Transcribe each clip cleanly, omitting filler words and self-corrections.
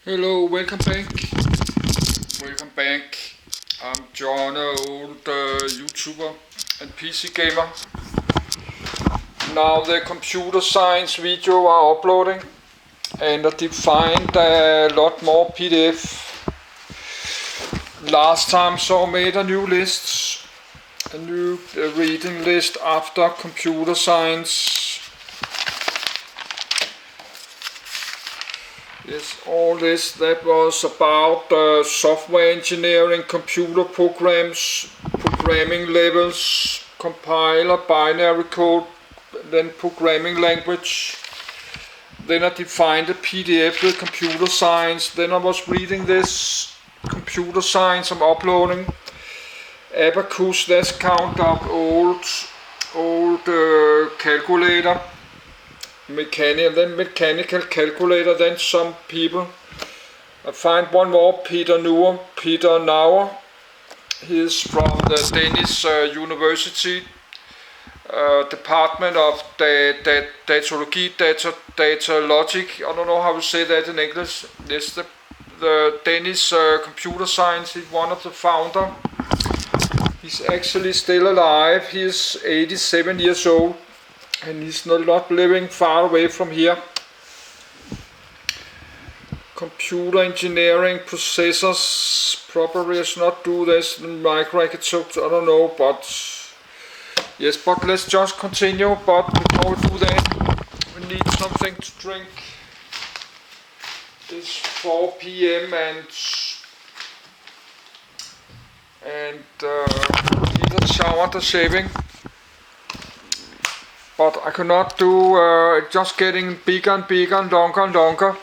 Hello, welcome back. Welcome back. I'm John, old YouTuber and PC gamer. Now the computer science video are uploading, and I defined a lot more PDF. Last time so I made a new list, a new reading list after computer science. Yes, all this that was about software engineering, computer programs, programming levels, compiler, binary code, then programming language. Then I defined a PDF with computer science. Then I was reading this computer science I'm uploading. Abacus, that's kind of old calculator. Mechanical calculator. Then some people. I find one more, Peter Nauer. He's from the Danish University, Department of Data Logic. I don't know how to say that in English. It's the Danish computer science. He's one of the founder. He's actually still alive. He's 87 years old. And he's not living far away from here. Computer engineering, processors, probably is not do this in microarchitecture, I don't know, but yes, but let's just continue. But before we do that, we need something to drink. It's 4 p.m. and need a shower, the shaving. But I cannot do, just getting bigger and bigger and longer,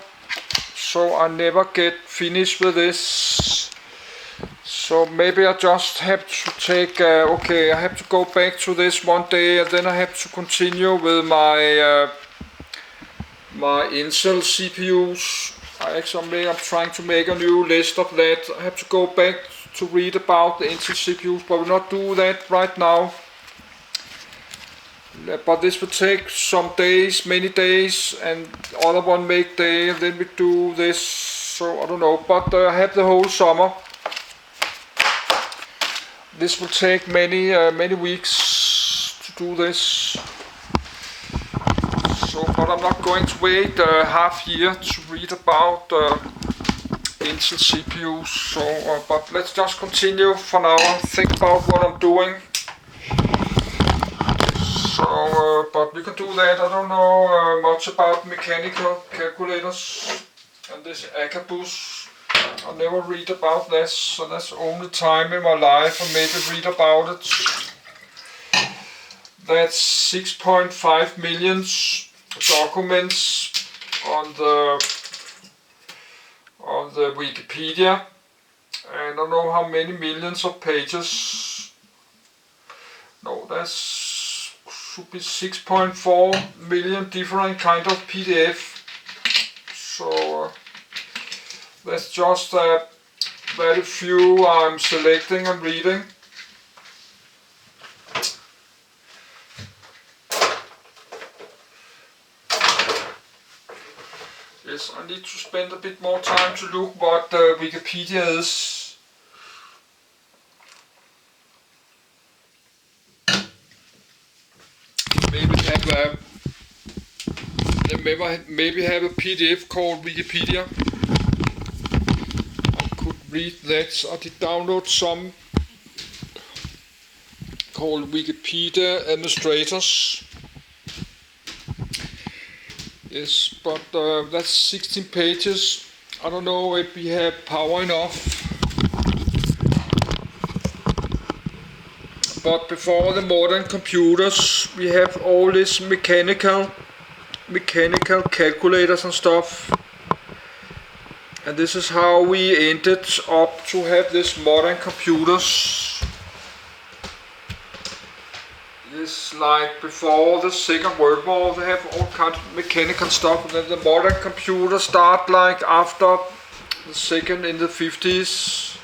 so I never get finished with this. So maybe I just have to take, okay, I have to go back to this one day, and then I have to continue with my Intel CPUs. I'm trying to make a new list of that. I have to go back to read about the Intel CPUs, but I will not do that right now. But this will take some days, many days, and other one make day, and then we do this. So I don't know, but I have the whole summer. This will take many weeks to do this. So, but I'm not going to wait half year to read about Intel CPUs. So, but let's just continue for now and think about what I'm doing. So, but we can do that. I don't know much about mechanical calculators and this Abacus. I never read about this, so that's the only time in my life I maybe read about it. That's 6.5 million documents on the Wikipedia, and I don't know how many millions of pages. No, that's should be 6.4 million different kind of PDF. So that's just very few I'm selecting and reading. Yes, I need to spend a bit more time to look what Wikipedia is. Maybe have a PDF called Wikipedia. I could read that. I did download some called Wikipedia Administrators. Yes, but that's 16 pages. I don't know if we have power enough. But before the modern computers, we have all this mechanical calculators and stuff, and this is how we ended up to have this modern computers. It's like before the Second World War, they have all kinds of mechanical stuff, and then the modern computers start like after the second in the 50s.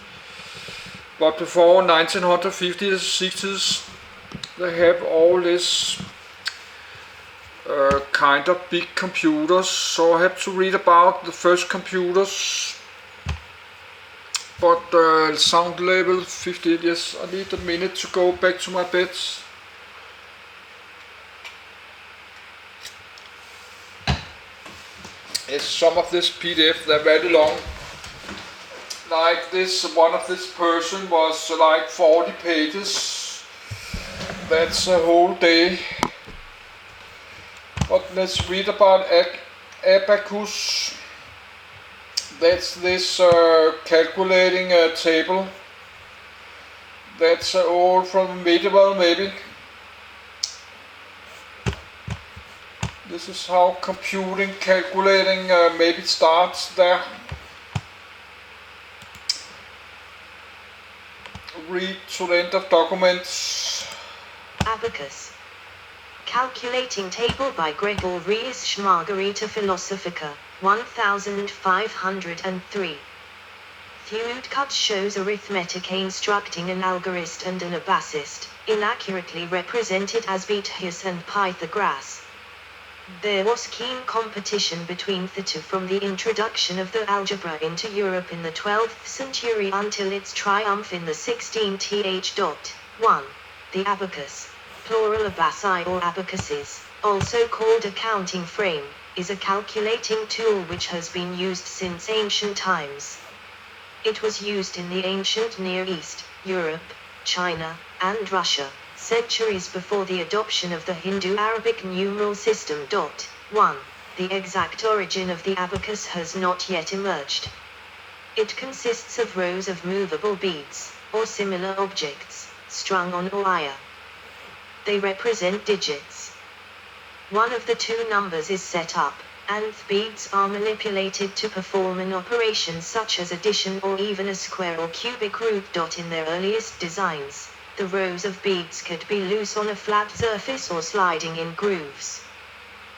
But before 1950s, 60s, they have all this kind of big computers, so I have to read about the first computers. But sound level 58, yes, I need a minute to go back to my bed. Yes, some of this PDF, they're very long. Like this, one of this person was like 40 pages. That's a whole day. But let's read about Abacus. That's this calculating table. That's all from medieval maybe. This is how computing, calculating maybe starts there. Read to the end of documents. Abacus. Calculating table by Gregorius Margarita Philosophica, 1503. Woodcut shows arithmetic instructing an algorist and an abacist, inaccurately represented as Boethius and Pythagoras. There was keen competition between the two from the introduction of the algebra into Europe in the 12th century until its triumph in the 16th. 1. The abacus, plural abaci or abacuses, also called a counting frame, is a calculating tool which has been used since ancient times. It was used in the ancient Near East, Europe, China, and Russia, centuries before the adoption of the Hindu-Arabic numeral system. 1. The exact origin of the abacus has not yet emerged. It consists of rows of movable beads, or similar objects, strung on a wire. They represent digits. One of the two numbers is set up, and the beads are manipulated to perform an operation such as addition or even a square or cubic root. In their earliest designs, the rows of beads could be loose on a flat surface or sliding in grooves.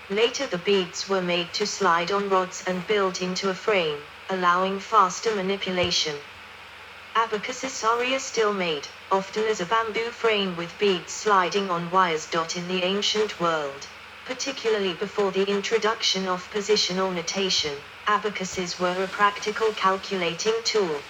Later the beads were made to slide on rods and built into a frame, allowing faster manipulation. Abacuses are still made, often as a bamboo frame with beads sliding on wires. In the ancient world, particularly before the introduction of positional notation, abacuses were a practical calculating tool.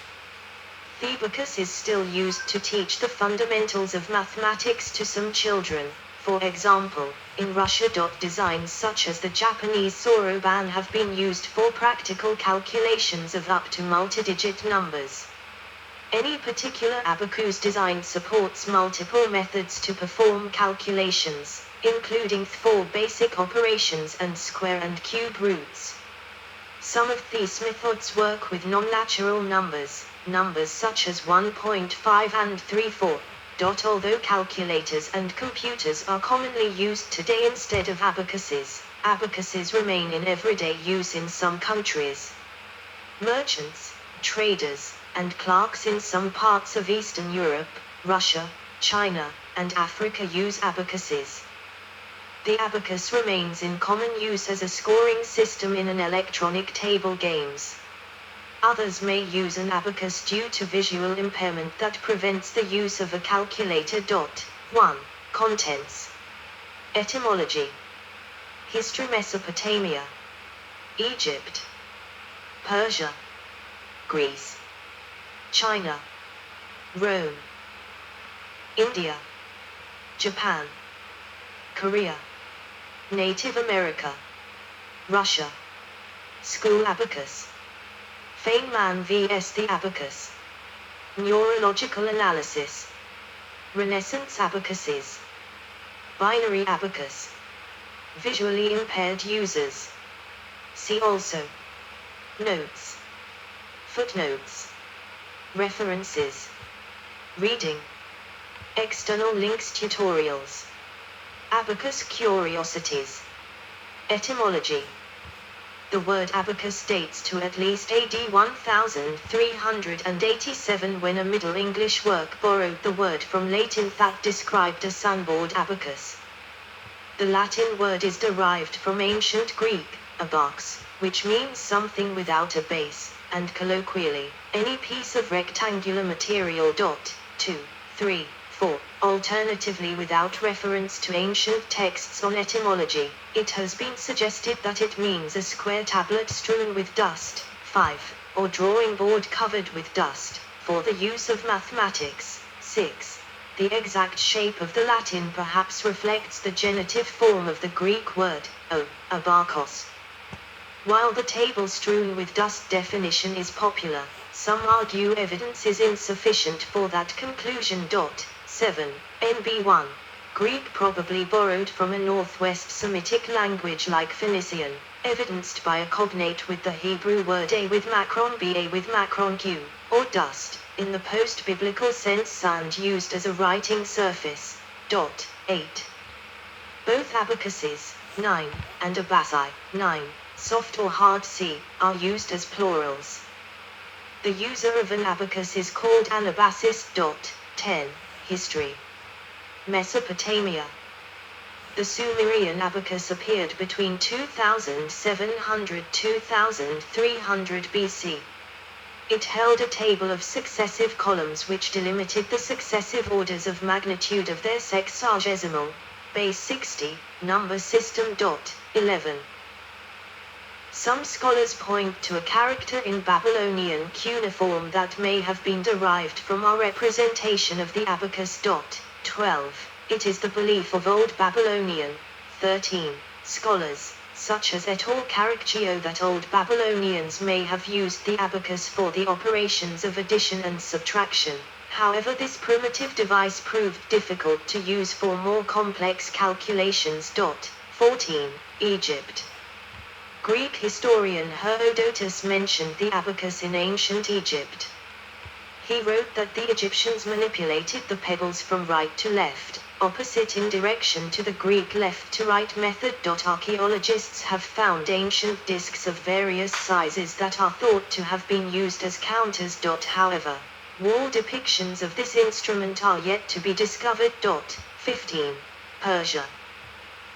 The abacus is still used to teach the fundamentals of mathematics to some children. For example, in Russia. Designs such as the Japanese soroban have been used for practical calculations of up to multi-digit numbers. Any particular abacus design supports multiple methods to perform calculations, including 4 basic operations and square and cube roots. Some of these methods work with non-natural numbers such as 1.5 and 3/4. Although calculators and computers are commonly used today instead of abacuses, abacuses remain in everyday use in some countries. Merchants, traders, and clerks in some parts of Eastern Europe, Russia, China, and Africa use abacuses. The abacus remains in common use as a scoring system in an electronic table games. Others may use an abacus due to visual impairment that prevents the use of a calculator. 1. Contents. Etymology. History. Mesopotamia, Egypt, Persia, Greece, China, Rome, India, Japan, Korea, Native America, Russia. School abacus. Feynman vs. the abacus. Neurological analysis. Renaissance abacuses. Binary abacus. Visually impaired users. See also. Notes. Footnotes. References. Reading. External links. Tutorials. Abacus curiosities. Etymology. The word abacus dates to at least AD 1387 when a Middle English work borrowed the word from Latin that described a sunboard abacus. The Latin word is derived from ancient Greek, abax, which means something without a base, and colloquially, any piece of rectangular material. 2, 3, 4. Alternatively, without reference to ancient texts on etymology, it has been suggested that it means a square tablet strewn with dust, 5, or drawing board covered with dust, for the use of mathematics, 6. The exact shape of the Latin perhaps reflects the genitive form of the Greek word, Abacus. While the table strewn with dust definition is popular, some argue evidence is insufficient for that conclusion. 7. NB1. Greek probably borrowed from a northwest Semitic language like Phoenician, evidenced by a cognate with the Hebrew word a with macron ba with macron q, or dust, in the post-biblical sense sand used as a writing surface. 8. Both abacuses, 9, and abassi, 9, soft or hard C, are used as plurals. The user of an abacus is called an abacist. 10. History. Mesopotamia. The Sumerian abacus appeared between 2700–2300 BC. It held a table of successive columns which delimited the successive orders of magnitude of their sexagesimal, base 60, number system. 11. Some scholars point to a character in Babylonian cuneiform that may have been derived from our representation of the abacus. 12. It is the belief of Old Babylonian. 13. Scholars, such as et al. Caraccio, that Old Babylonians may have used the abacus for the operations of addition and subtraction. However, this primitive device proved difficult to use for more complex calculations. 14. Egypt. Greek historian Herodotus mentioned the abacus in ancient Egypt. He wrote that the Egyptians manipulated the pebbles from right to left, opposite in direction to the Greek left to right method. Archaeologists have found ancient discs of various sizes that are thought to have been used as counters. However, wall depictions of this instrument are yet to be discovered. 15. Persia.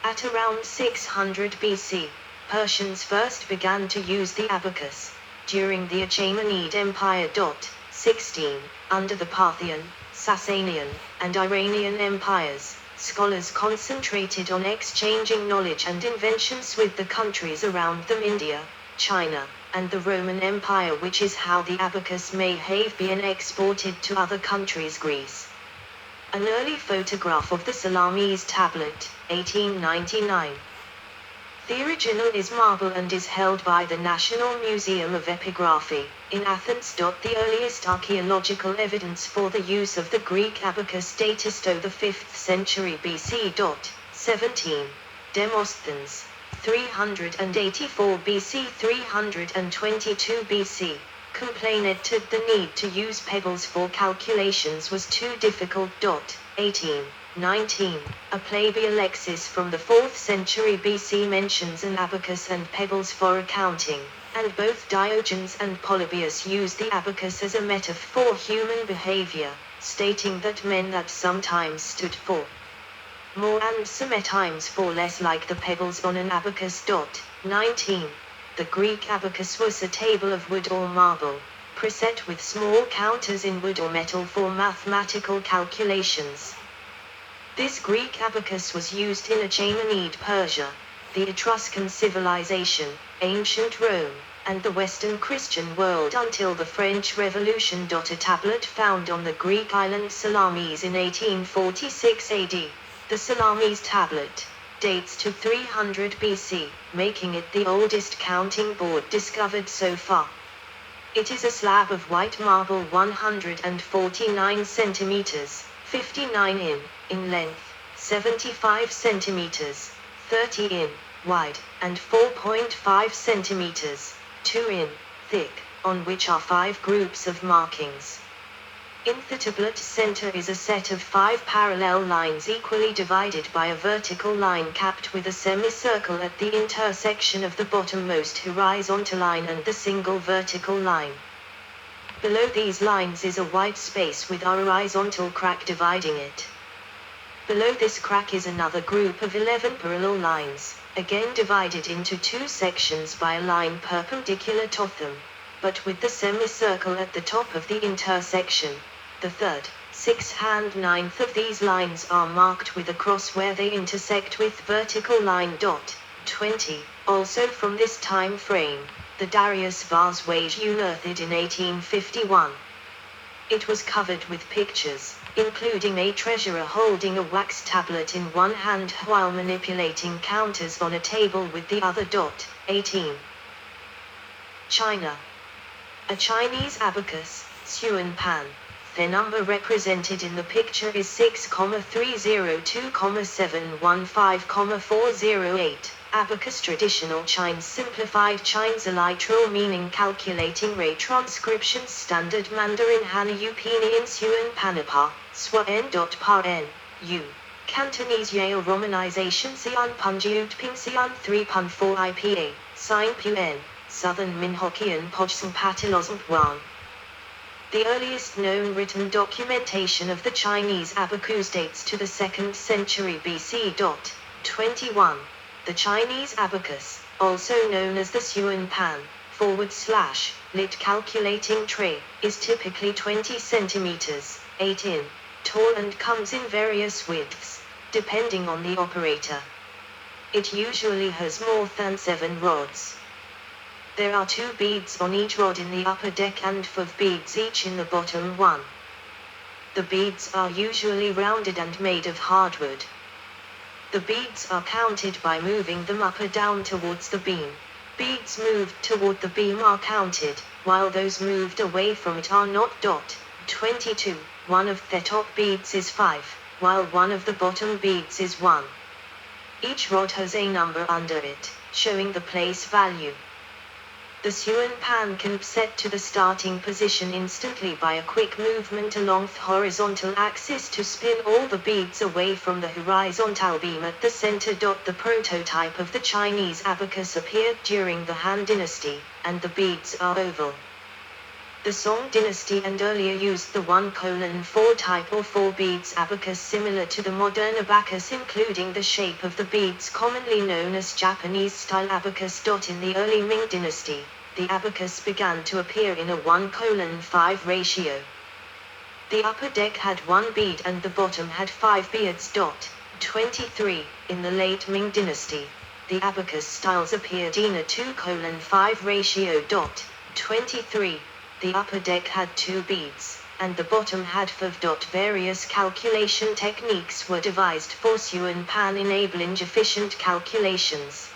At around 600 BC, Persians first began to use the abacus. During the Achaemenid Empire. 16. Under the Parthian, Sasanian, and Iranian empires, scholars concentrated on exchanging knowledge and inventions with the countries around them, India, China, and the Roman Empire, which is how the abacus may have been exported to other countries. Greece. An early photograph of the Salamis tablet, 1899. The original is marble and is held by the National Museum of Epigraphy, in Athens. The earliest archaeological evidence for the use of the Greek abacus dates to the 5th century BC. 17. Demosthenes, 384 BC 322 BC, complained that the need to use pebbles for calculations was too difficult. 18. 19. A plebeian Alexis from the 4th century BC mentions an abacus and pebbles for accounting, and both Diogenes and Polybius use the abacus as a metaphor for human behavior, stating that men that sometimes stood for more and sometimes for less, like the pebbles on an abacus. 19. The Greek abacus was a table of wood or marble, preset with small counters in wood or metal for mathematical calculations. This Greek abacus was used in Achaemenid Persia, the Etruscan civilization, ancient Rome, and the Western Christian world until the French Revolution. A tablet found on the Greek island Salamis in 1846 AD, the Salamis tablet, dates to 300 BC, making it the oldest counting board discovered so far. It is a slab of white marble 149 centimeters, 59 in length, 75 centimeters, 30 wide, and 4.5 centimeters, 2 thick, on which are 5 groups of markings. In the tablet center is a set of 5 parallel lines equally divided by a vertical line capped with a semicircle at the intersection of the bottommost horizontal line and the single vertical line. Below these lines is a white space with a horizontal crack dividing it. Below this crack is another group of 11 parallel lines, again divided into 2 sections by a line perpendicular to them, but with the semicircle at the top of the intersection. The third 6/9 of these lines are marked with a cross where they intersect with vertical line. 20. Also from this time frame, the Darius vase was unearthed in 1851. It was covered with pictures, including a treasurer holding a wax tablet in one hand while manipulating counters on a table with the other. 18. China. A Chinese abacus, Xuan Pan. The number represented in the picture is 6,302,715,408. Abacus traditional Chinese simplified Chinese literal meaning calculating rate transcriptions standard Mandarin Hana Upinian Xuan Panapa, Swa N. Pa N. U. Cantonese Yale romanization Xian Punjiut Ping Xian 3.4 IPA, Sign Pu N. Southern Min Hokkien Pojsang Patilosm Wan. The earliest known written documentation of the Chinese abacus dates to the 2nd century BC. 21. The Chinese abacus, also known as the Xuan Pan, / lit calculating tray, is typically 20 centimeters, 8 in, tall and comes in various widths, depending on the operator. It usually has more than 7 rods. There are 2 beads on each rod in the upper deck and 5 beads each in the bottom one. The beads are usually rounded and made of hardwood. The beads are counted by moving them up or down towards the beam. Beads moved toward the beam are counted, while those moved away from it are not. 22. One of the top beads is 5, while one of the bottom beads is 1. Each rod has a number under it, showing the place value. The Xuan Pan can be set to the starting position instantly by a quick movement along the horizontal axis to spin all the beads away from the horizontal beam at the center. The prototype of the Chinese abacus appeared during the Han Dynasty, and the beads are oval. The Song Dynasty and earlier used the 1:4 type or 4 beads abacus similar to the modern abacus, including the shape of the beads commonly known as Japanese-style abacus. In the early Ming Dynasty, the abacus began to appear in a 1:5 ratio. The upper deck had 1 bead and the bottom had 5 beads. 23. In the late Ming Dynasty, the abacus styles appeared in a 2:5 ratio. 23. The upper deck had 2 beads, and the bottom had 5. Various calculation techniques were devised for Xuan Pan enabling efficient calculations.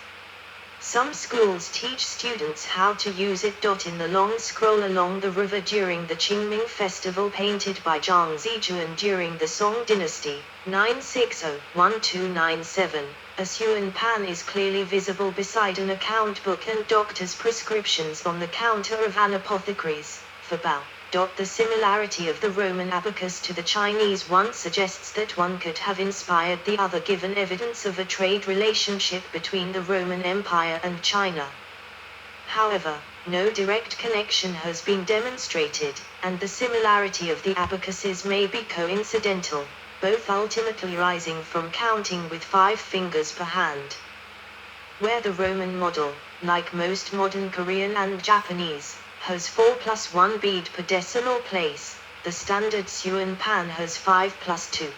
Some schools teach students how to use it. In the long scroll along the river during the Qingming festival painted by Zhang Zijuan during the Song Dynasty, 960-1297, a Xuan Pan is clearly visible beside an account book and doctor's prescriptions on the counter of an apothecary's, for Bao. The similarity of the Roman abacus to the Chinese one suggests that one could have inspired the other, given evidence of a trade relationship between the Roman Empire and China. However, no direct connection has been demonstrated, and the similarity of the abacuses may be coincidental, both ultimately rising from counting with 5 fingers per hand. Where the Roman model, like most modern Korean and Japanese, has 4 + 1 bead per decimal place, the standard Xuan Pan has 5 + 2.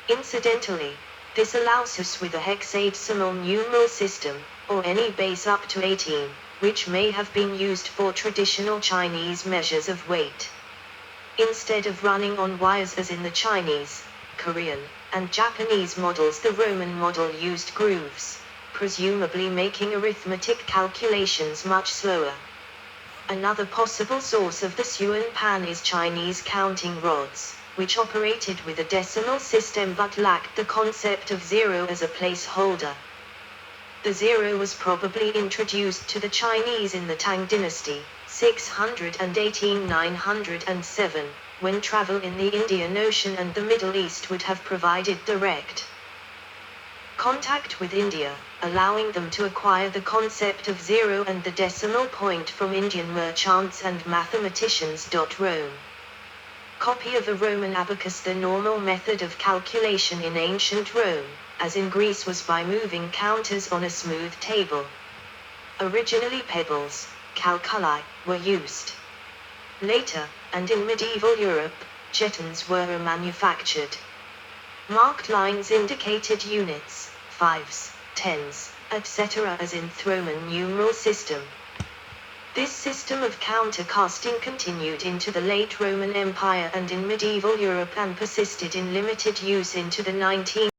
Incidentally, this allows us with a hexadecimal numeral system, or any base up to 18, which may have been used for traditional Chinese measures of weight. Instead of running on wires as in the Chinese, Korean, and Japanese models, the Roman model used grooves, presumably making arithmetic calculations much slower. Another possible source of the Xuan Pan is Chinese counting rods, which operated with a decimal system but lacked the concept of 0 as a placeholder. The 0 was probably introduced to the Chinese in the Tang Dynasty, 618-907, when travel in the Indian Ocean and the Middle East would have provided direct contact with India, allowing them to acquire the concept of 0 and the decimal point from Indian merchants and mathematicians. Rome. Copy of a Roman abacus. The normal method of calculation in ancient Rome, as in Greece, was by moving counters on a smooth table. Originally pebbles, calculi, were used. Later, and in medieval Europe, Jettons were manufactured. Marked lines indicated units, fives, tens, etc. as in Roman numeral system. This system of countercasting continued into the late Roman Empire and in medieval Europe and persisted in limited use into the 19th